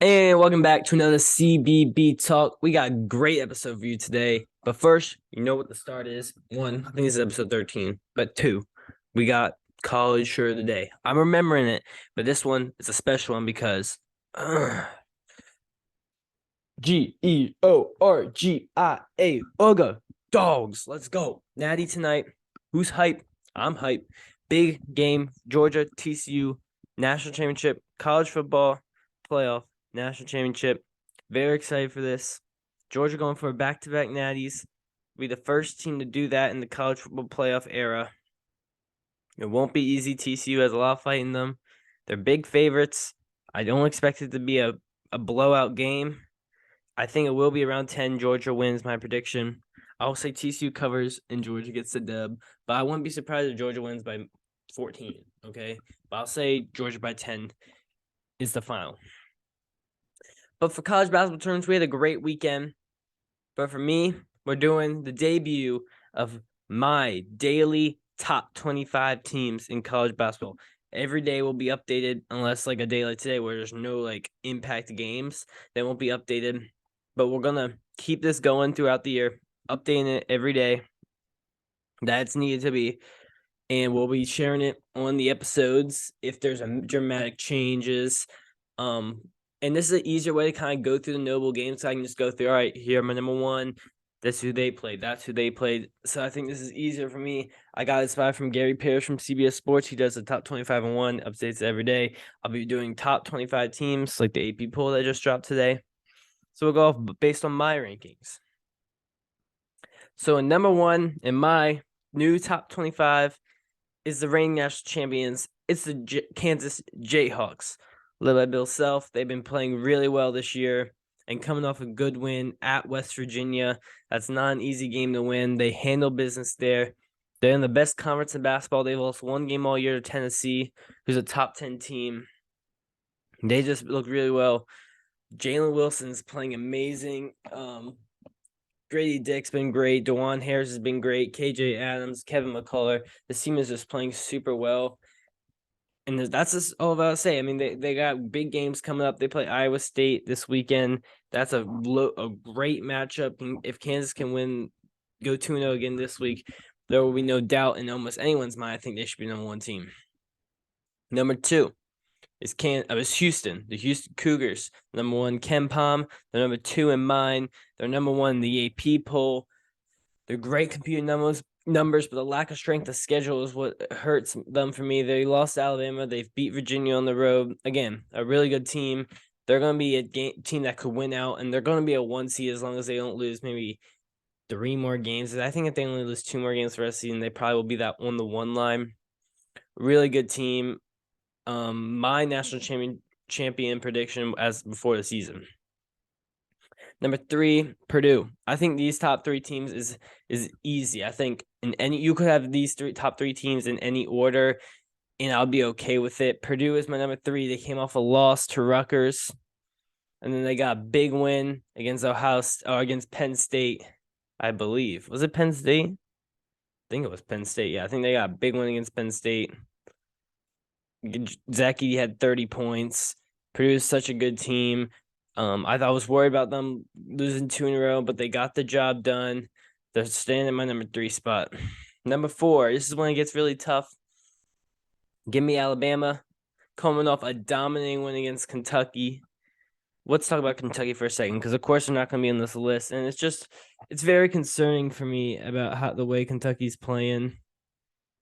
And welcome back to another CBB Talk. We got a great episode for you today. But first, you know what the start is. One, I think this is episode 13. But two, we got College Shirt of the Day. I'm remembering it, but this one is a special one because Georgia, Uga, dogs. Let's go. Natty tonight. Who's hype? I'm hype. Big game, Georgia, TCU, national championship, college football, playoff. National championship. Very excited for this. Georgia going for a back-to-back natties. Be the first team to do that in the college football playoff era. It won't be easy. TCU has a lot of fight in them. They're big favorites. I don't expect it to be a blowout game. I think it will be around 10. Georgia wins, my prediction. I'll say TCU covers and Georgia gets the dub. But I wouldn't be surprised if Georgia wins by 14, okay? But I'll say Georgia by 10 is the final. But for college basketball tournaments, we had a great weekend. But for me, we're doing the debut of my daily top 25 teams in college basketball. Every day will be updated unless like a day like today where there's no like impact games. They won't be updated. But we're going to keep this going throughout the year, updating it every day. That's needed to be. And we'll be sharing it on the episodes if there's a dramatic changes. And this is an easier way to kind of go through the notable games. So I can just go through, all right, here, my number one. That's who they played. That's who they played. So I think this is easier for me. I got inspired from Gary Parrish from CBS Sports. He does the top 25 and 1 updates every day. I'll be doing top 25 teams like the AP poll that just dropped today. So we'll go off based on my rankings. So in number one in my new top 25 is the reigning national champions. It's the Kansas Jayhawks. Led by Bill Self. They've been playing really well this year and coming off a good win at West Virginia. That's not an easy game to win. They handle business there. They're in the best conference in basketball. They've lost one game all year to Tennessee, who's a top 10 team. They just look really well. Jalen Wilson's playing amazing. Grady Dick's been great. DeJuan Harris has been great. KJ Adams, Kevin McCullough. This team is just playing super well. And that's just all I'll say. I mean, they got big games coming up. They play Iowa State this weekend. That's a great matchup. If Kansas can win, go 2-0 again this week, there will be no doubt in almost anyone's mind. I think they should be number one team. Number two is Houston, the Houston Cougars. Number one, Ken Palm. They're number two in mine. They're number one in the AP poll. They're great computer numbers, but the lack of strength of schedule is what hurts them for me. They lost to Alabama. They've beat Virginia on the road. Again, a really good team. They're going to be a team that could win out, and they're going to be a 1 seed as long as they don't lose maybe 3 more games. I think if they only lose 2 more games for the rest of the season, they probably will be that on the 1 line. Really good team. My national champion prediction as before the season. Number 3, Purdue. I think these top 3 teams is easy. I think you could have these top 3 teams in any order, and I'll be okay with it. Purdue is my number 3. They came off a loss to Rutgers, and then they got a big win against against Penn State, I believe. Was it Penn State? I think it was Penn State. Yeah, I think they got a big win against Penn State. Zach Edey had 30 points. Purdue is such a good team. I was worried about them losing 2 in a row, but they got the job done. They're staying in my number 3 spot. Number 4, this is when it gets really tough. Give me Alabama, coming off a dominating win against Kentucky. Let's talk about Kentucky for a second, because of course they're not going to be on this list, and it's very concerning for me about the way Kentucky's playing.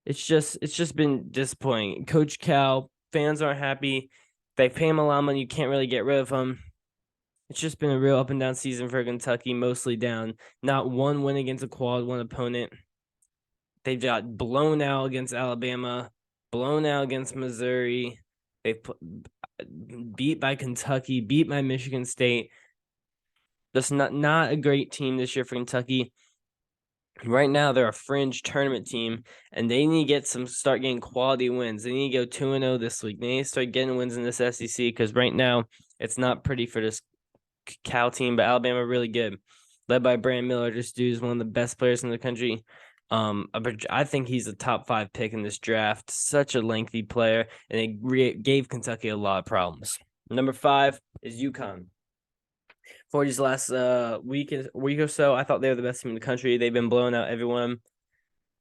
It's just been disappointing. Coach Cal, fans aren't happy. They pay him a lot of money. You can't really get rid of him. It's just been a real up and down season for Kentucky, mostly down. Not one win against a quad one opponent. They've got blown out against Alabama, blown out against Missouri. They beat by Kentucky, beat by Michigan State. That's not a great team this year for Kentucky. Right now, they're a fringe tournament team, and they need to start getting quality wins. They need to go 2-0 this week. They need to start getting wins in this SEC because right now it's not pretty for this Cal team, but Alabama really good, led by Brandon Miller. This dude is one of the best players in the country. I think he's a top 5 pick in this draft. Such a lengthy player, and it gave Kentucky a lot of problems. Number 5 is UConn. For these last week or so, I thought they were the best team in the country. They've been blowing out everyone.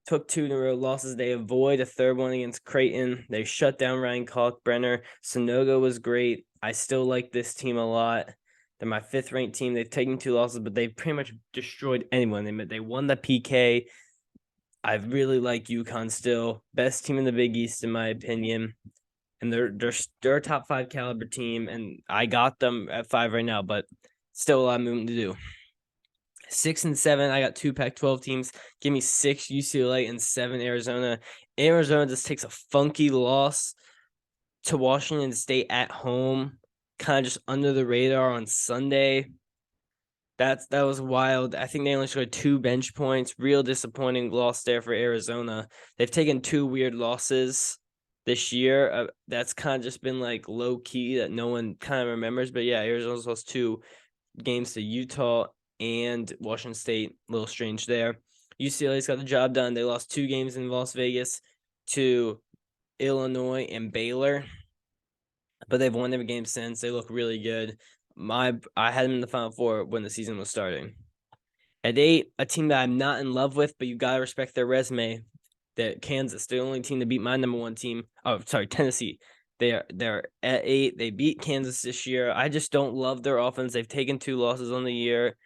Took 2 in a row losses. They avoid a third one against Creighton. They shut down Ryan Kalkbrenner. Sonogo was great. I still like this team a lot. They're my 5th ranked team. They've taken 2 losses, but they've pretty much destroyed anyone. They won the PK. I really like UConn still. Best team in the Big East, in my opinion. And they're a top 5 caliber team, and I got them at 5 right now, but still a lot of movement to do. 6 and 7, I got 2 Pac-12 teams. Give me 6 UCLA and 7 Arizona. Arizona just takes a funky loss to Washington State at home, kind of just under the radar on Sunday. That was wild. I think they only scored 2 bench points. Real disappointing loss there for Arizona. They've taken 2 weird losses this year. That's kind of just been like low key that no one kind of remembers. But yeah, Arizona's lost 2 games to Utah and Washington State. A little strange there. UCLA's got the job done. They lost 2 games in Las Vegas to Illinois and Baylor, but they've won every game since. They look really good. I had them in the Final Four when the season was starting. At 8, a team that I'm not in love with, but you gotta respect their resume. That Kansas, the only team to beat my number 1 team. Oh, sorry, Tennessee. They're at 8. They beat Kansas this year. I just don't love their offense. They've taken 2 losses on the year.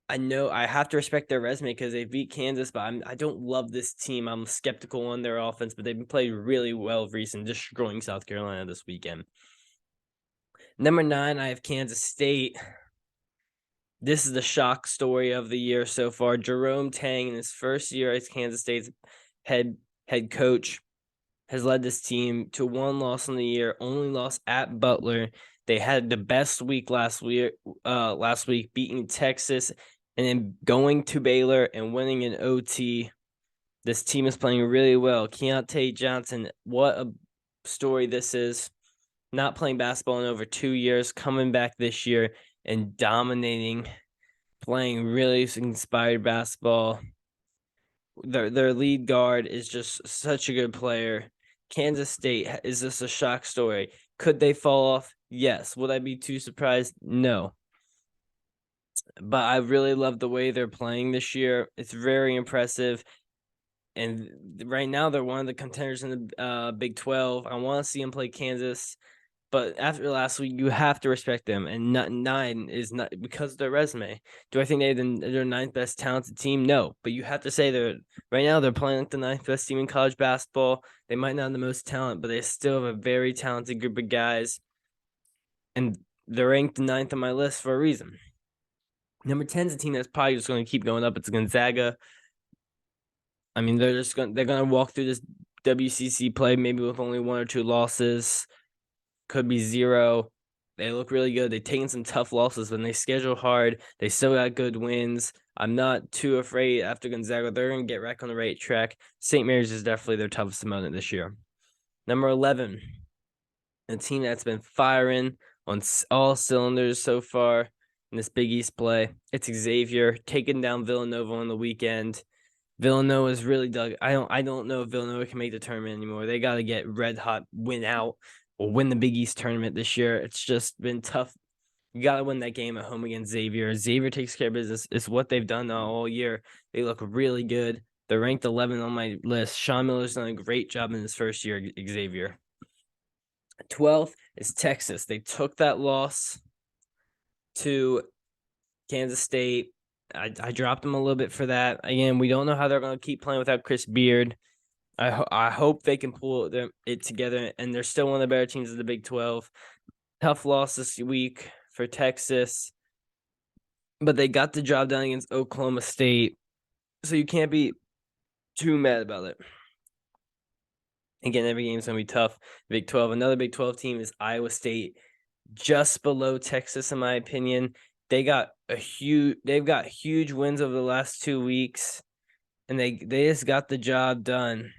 I know I have to respect their resume because they beat Kansas, but I don't love this team. I'm skeptical on their offense, but they've been playing really well recently, destroying South Carolina this weekend. Number 9, I have Kansas State. This is the shock story of the year so far. Jerome Tang, in his first year as Kansas State's head coach, has led this team to 1 loss in the year, only loss at Butler. They had the best week last week, beating Texas and then going to Baylor and winning in OT. This team is playing really well. Keontae Johnson, what a story this is. Not playing basketball in over 2 years, coming back this year and dominating, playing really inspired basketball. Their lead guard is just such a good player. Kansas State is just a shock story. Could they fall off? Yes. Would I be too surprised? No. But I really love the way they're playing this year. It's very impressive. And right now they're one of the contenders in the Big 12. I want to see them play Kansas. But after last week, you have to respect them. And 9 is not because of their resume. Do I think they're their 9th best talented team? No. But you have to say right now they're playing like the 9th best team in college basketball. They might not have the most talent, but they still have a very talented group of guys. And they're ranked 9th on my list for a reason. Number 10 is a team that's probably just going to keep going up. It's Gonzaga. I mean, they're going to walk through this WCC play maybe with only 1 or 2 losses. Could be 0. They look really good. They've taken some tough losses, but they schedule hard. They still got good wins. I'm not too afraid after Gonzaga. They're going to get back on the right track. St. Mary's is definitely their toughest opponent this year. Number 11, a team that's been firing on all cylinders so far in this Big East play. It's Xavier taking down Villanova on the weekend. Villanova is really dug. I don't know if Villanova can make the tournament anymore. They got to get red hot, win out, or win the Big East tournament this year. It's just been tough. You got to win that game at home against Xavier. Xavier takes care of business. It's what they've done all year. They look really good. They're ranked 11 on my list. Sean Miller's done a great job in his first year, Xavier. 12th is Texas. They took that loss to Kansas State. I dropped them a little bit for that. Again, we don't know how they're going to keep playing without Chris Beard. I hope they can pull it together, and they're still one of the better teams of the Big 12. Tough loss this week for Texas, but they got the job done against Oklahoma State, so you can't be too mad about it. Again, every game's going to be tough. Big 12. Another Big 12 team is Iowa State, just below Texas, in my opinion. They've got huge wins over the last 2 weeks, and they just got the job done.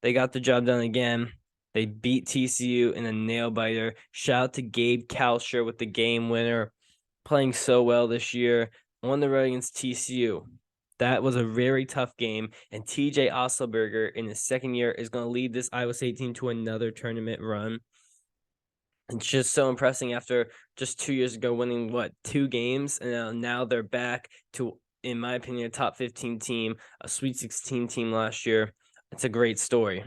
They got the job done again. They beat TCU in a nail biter. Shout out to Gabe Kalsher with the game winner, playing so well this year. On the road against TCU. That was a very tough game, and TJ Osselberger in his second year is going to lead this Iowa State team to another tournament run. It's just so impressive after just 2 years ago winning, 2 games, and now they're back to, in my opinion, a top 15 team, a Sweet 16 team last year. It's a great story.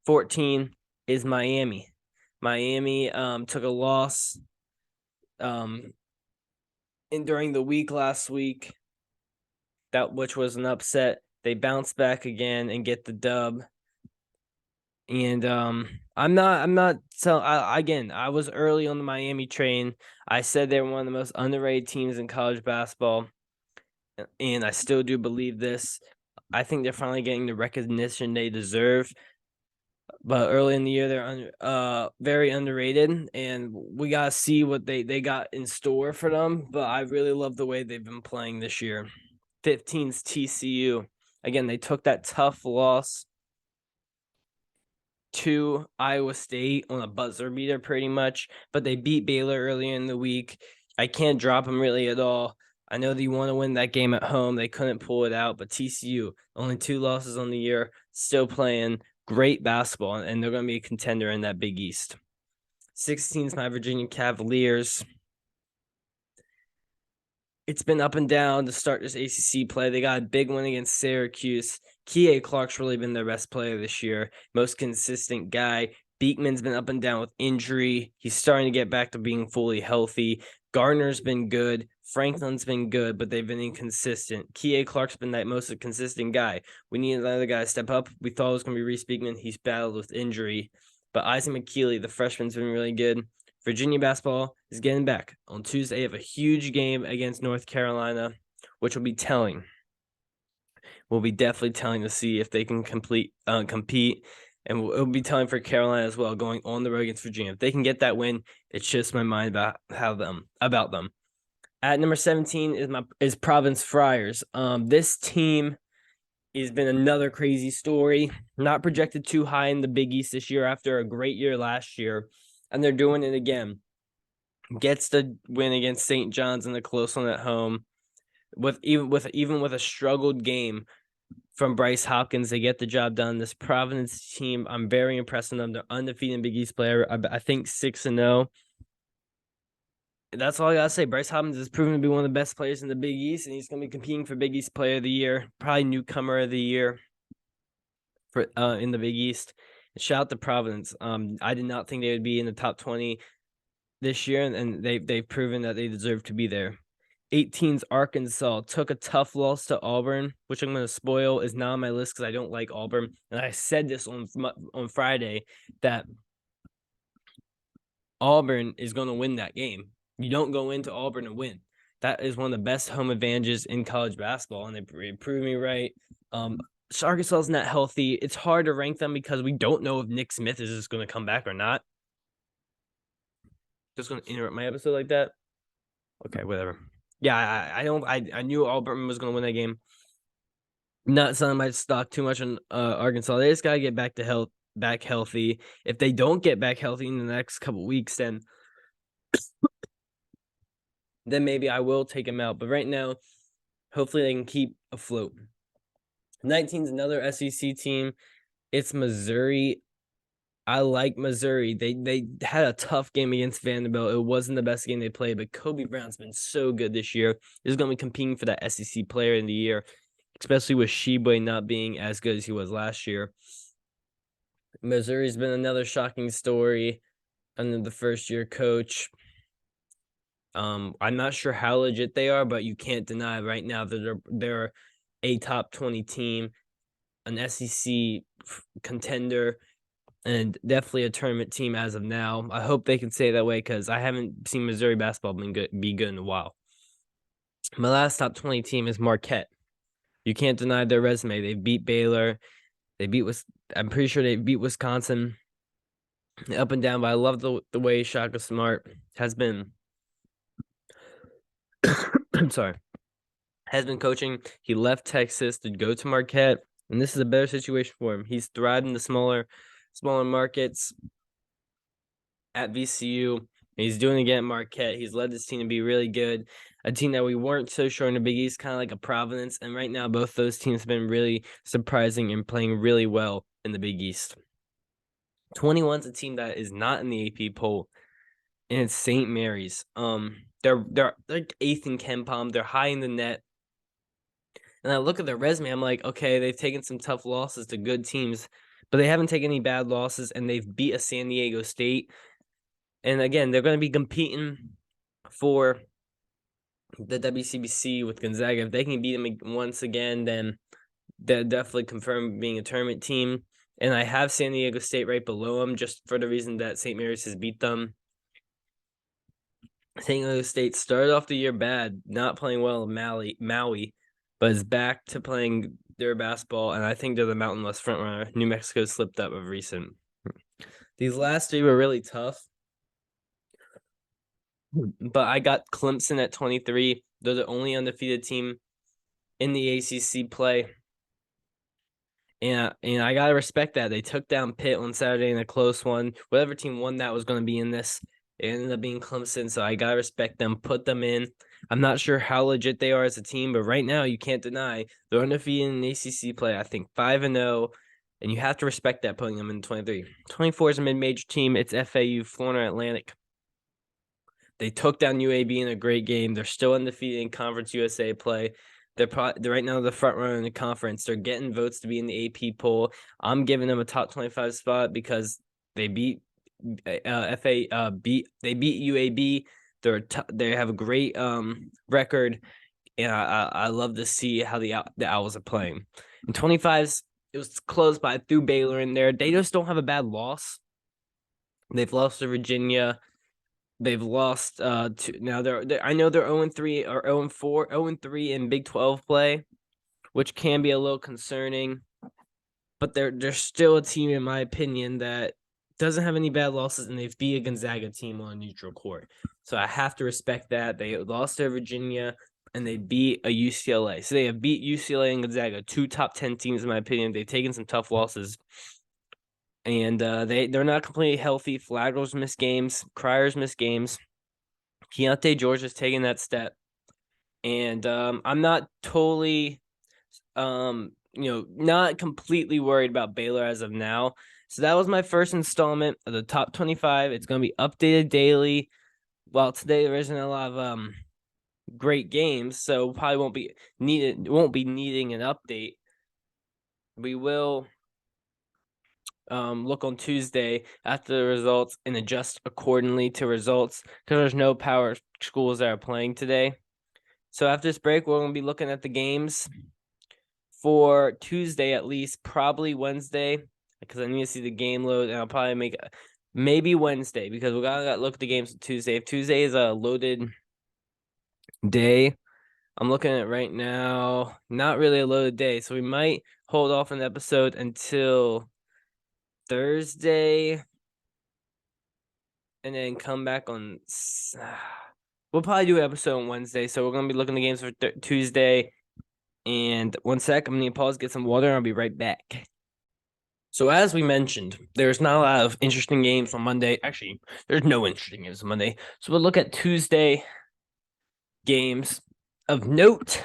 14 is Miami. Miami took a loss during the week last week, which was an upset. They bounce back again and get the dub. And I was early on the Miami train. I said they were one of the most underrated teams in college basketball, and I still do believe this. I think they're finally getting the recognition they deserve. But early in the year, they're very underrated, and we gotta see what they got in store for them. But I really love the way they've been playing this year. 15's TCU. Again, they took that tough loss to Iowa State on a buzzer beater pretty much, but they beat Baylor earlier in the week. I can't drop them really at all. I know they want to win that game at home. They couldn't pull it out, but TCU, only 2 losses on the year, still playing great basketball, and they're going to be a contender in that Big East. 16's my Virginia Cavaliers. It's been up and down to start this ACC play. They got a big win against Syracuse. Kihei Clark's really been their best player this year, most consistent guy. Beekman's been up and down with injury. He's starting to get back to being fully healthy. Gardner's been good. Franklin's been good, but they've been inconsistent. Kihei Clark's been that most consistent guy. We need another guy to step up. We thought it was going to be Reese Beekman. He's battled with injury. But Isaac McKeely, the freshman's been really good. Virginia basketball is getting back. On Tuesday, they have a huge game against North Carolina, which will be telling. Will be definitely telling to see if they can compete, and it'll be telling for Carolina as well, going on the road against Virginia. If they can get that win, it shifts my mind about them. At number 17 is Providence Friars. This team has been another crazy story. Not projected too high in the Big East this year after a great year last year, and they're doing it again. Gets the win against St. John's in a close one at home. Even with a struggled game from Bryce Hopkins, they get the job done. This Providence team, I'm very impressed with them. They're undefeated Big East player. I think 6-0. That's all I gotta say. Bryce Hopkins has proven to be one of the best players in the Big East, and he's gonna be competing for Big East Player of the Year, probably newcomer of the year for in the Big East. Shout out to Providence. I did not think they would be in the top 20 this year, and they've proven that they deserve to be there. 18's Arkansas took a tough loss to Auburn, which I'm going to spoil, is not on my list because I don't like Auburn. And I said this on Friday that Auburn is going to win that game. You don't go into Auburn and win. That is one of the best home advantages in college basketball, and they proved me right. Arkansas is not healthy. It's hard to rank them because we don't know if Nick Smith is just going to come back or not. Just going to interrupt my episode like that. Okay, whatever. Yeah, I knew Auburn was going to win that game. Not selling my stock too much on Arkansas. They just got to get back healthy. If they don't get back healthy in the next couple weeks, then maybe I will take them out. But right now, hopefully they can keep afloat. 19's another SEC team. It's Missouri. I like Missouri. They had a tough game against Vanderbilt. It wasn't the best game they played, but Kobe Brown's been so good this year. He's going to be competing for that SEC Player of the Year, especially with Sheboy not being as good as he was last year. Missouri's been another shocking story under the first-year coach. I'm not sure how legit they are, but you can't deny right now that they're a top 20 team, an SEC contender, and definitely a tournament team as of now. I hope they can stay that way because I haven't seen Missouri basketball be good in a while. My last top 20 team is Marquette. You can't deny their resume. They beat Baylor. I'm pretty sure they beat Wisconsin up and down, but I love the way Shaka Smart has been. I'm sorry. Has been coaching. He left Texas to go to Marquette, and this is a better situation for him. He's thrived in the smaller markets at VCU. He's doing it again at Marquette. He's led this team to be really good. a team that we weren't so sure in the Big East, kind of like a Providence. And right now, both those teams have been really surprising and playing really well in the Big East. 21's a team that is not in the AP poll, and it's St. Mary's. They're like 8th in KenPom. They're high in the net. And I look at their resume, I'm like, okay, they've taken some tough losses to good teams, but they haven't taken any bad losses, and they've beat a San Diego State. And again, they're going to be competing for the WCBC with Gonzaga. If they can beat them once again, then they'll definitely confirm being a tournament team. And I have San Diego State right below them just for the reason that St. Mary's has beat them. St. Diego State started off the year bad, not playing well in Maui, but is back to playing their basketball, and I think they're the Mountain West frontrunner. New Mexico slipped up of recent. These last 3 were really tough, but I got Clemson at 23. They're the only undefeated team in the ACC play, and I gotta respect that. They took down Pitt on Saturday in a close one. Whatever team won that was going to be in this. It ended up being Clemson, so I gotta respect them. Put them in. I'm not sure how legit they are as a team, but right now you can't deny they're undefeated in ACC play. I think 5-0, and you have to respect that, putting them in 23. 24 is a mid-major team. It's FAU, Florida Atlantic. They took down UAB in a great game. They're still undefeated in Conference USA play. They're right now the front runner in the conference. They're getting votes to be in the AP poll. I'm giving them a top 25 spot because they beat they beat UAB. They have a great record, and I love to see how the Owls are playing. In 25s, it was close, but I threw Baylor in there. They just don't have a bad loss. They've lost to Virginia. They've lost to now. I know they're 0-3 or 0-4, 0-3 in Big 12 play, which can be a little concerning. But they're still a team, in my opinion, that doesn't have any bad losses, and they've beat a Gonzaga team on a neutral court. So I have to respect that. They lost to Virginia, and they beat a UCLA. So they have beat UCLA and Gonzaga, 2 top 10 teams, in my opinion. They've taken some tough losses. And they're not completely healthy. Flagler's missed games. Cryer's missed games. Keontae George is taking that step. And I'm not totally not completely worried about Baylor as of now. So that was my first installment of the top 25. It's going to be updated daily. Well, today there isn't a lot of great games, so probably won't be needing an update. We will look on Tuesday after the results and adjust accordingly to results because there's no power schools that are playing today. So after this break, we're going to be looking at the games for Tuesday, at least, probably Wednesday, because I need to see the game load, and I'll probably maybe Wednesday, because we gotta look at the games Tuesday. If Tuesday is a loaded day, I'm looking at it right now, not really a loaded day, so we might hold off an episode until Thursday, and then come back on. We'll probably do an episode on Wednesday, so we're gonna be looking at the games for Tuesday. And 1 sec, I'm gonna pause, get some water, and I'll be right back. So as we mentioned, there's not a lot of interesting games on Monday. Actually, there's no interesting games on Monday. So we'll look at Tuesday games of note.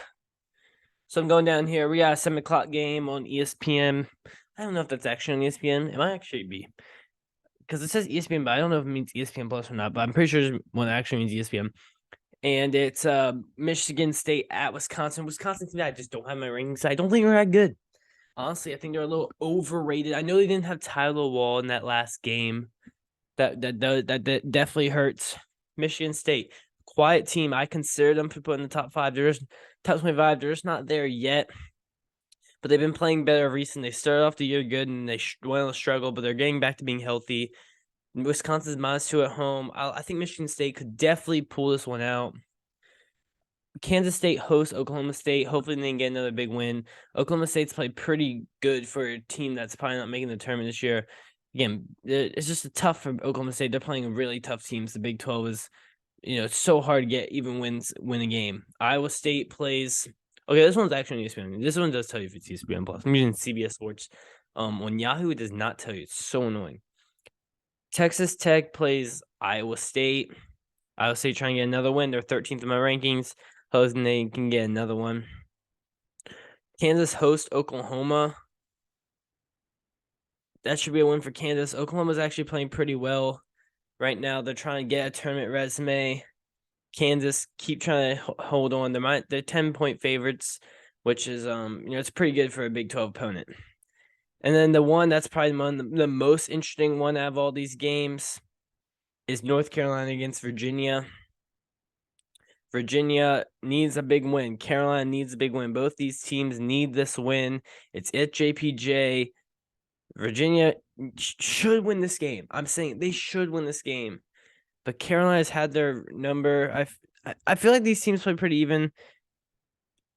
So I'm going down here. We got a 7 o'clock game on ESPN. I don't know if that's actually on ESPN. It might actually be. Because it says ESPN, but I don't know if it means ESPN Plus or not. But I'm pretty sure it's one that actually means ESPN. And it's Michigan State at Wisconsin. Wisconsin team, I just don't have my rankings. I don't think they're that good. Honestly, I think they're a little overrated. I know they didn't have Tyler Wall in that last game. That definitely hurts. Michigan State, quiet team. I consider them to put in the top 5. They're just top 25. They're just not there yet. But they've been playing better recently. They started off the year good, and they went on a struggle, but they're getting back to being healthy. Wisconsin's -2 at home. I think Michigan State could definitely pull this one out. Kansas State hosts Oklahoma State. Hopefully they can get another big win. Oklahoma State's played pretty good for a team that's probably not making the tournament this year. Again, it's just tough for Oklahoma State. They're playing really tough teams. The Big 12 is, it's so hard to get even win a game. Iowa State plays. Okay, this one's actually on ESPN. This one does tell you if it's ESPN Plus. I'm using CBS Sports. On Yahoo, it does not tell you. It's so annoying. Texas Tech plays Iowa State. Iowa State trying to get another win. They're 13th in my rankings. Hoping they can get another one. Kansas host Oklahoma. That should be a win for Kansas. Oklahoma's actually playing pretty well right now. They're trying to get a tournament resume. Kansas keep trying to hold on. They're 10-point favorites, which is it's pretty good for a Big 12 opponent. And then the one that's probably the most interesting one out of all these games is North Carolina against Virginia. Virginia needs a big win. Carolina needs a big win. Both these teams need this win. It's at JPJ. Virginia should win this game. I'm saying they should win this game. But Carolina's had their number. I feel like these teams play pretty even.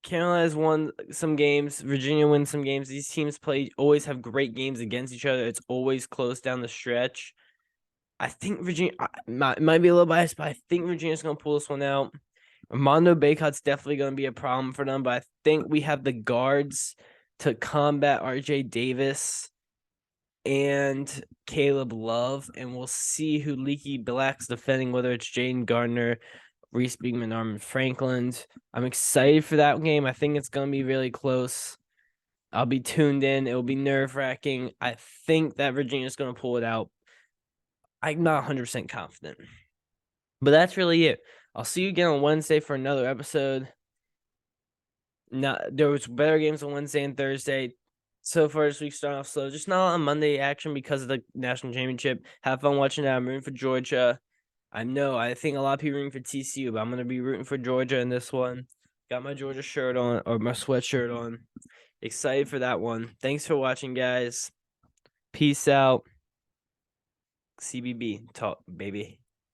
Carolina's won some games. Virginia wins some games. These teams always have great games against each other. It's always close down the stretch. I think Virginia might be a little biased, but I think Virginia's going to pull this one out. Armando Bacot's definitely going to be a problem for them, but I think we have the guards to combat RJ Davis and Caleb Love, and we'll see who Leaky Black's defending, whether it's Jaden Gardner, Reese Beekman, Armin Franklin. I'm excited for that game. I think it's going to be really close. I'll be tuned in. It will be nerve-wracking. I think that Virginia's going to pull it out. I'm not 100% confident. But that's really it. I'll see you again on Wednesday for another episode. There was better games on Wednesday and Thursday. So far this week starting off slow. Just not on Monday action because of the national championship. Have fun watching that. I'm rooting for Georgia. I think a lot of people rooting for TCU, but I'm going to be rooting for Georgia in this one. Got my Georgia shirt on, or my sweatshirt on. Excited for that one. Thanks for watching, guys. Peace out. CBB Talk, baby.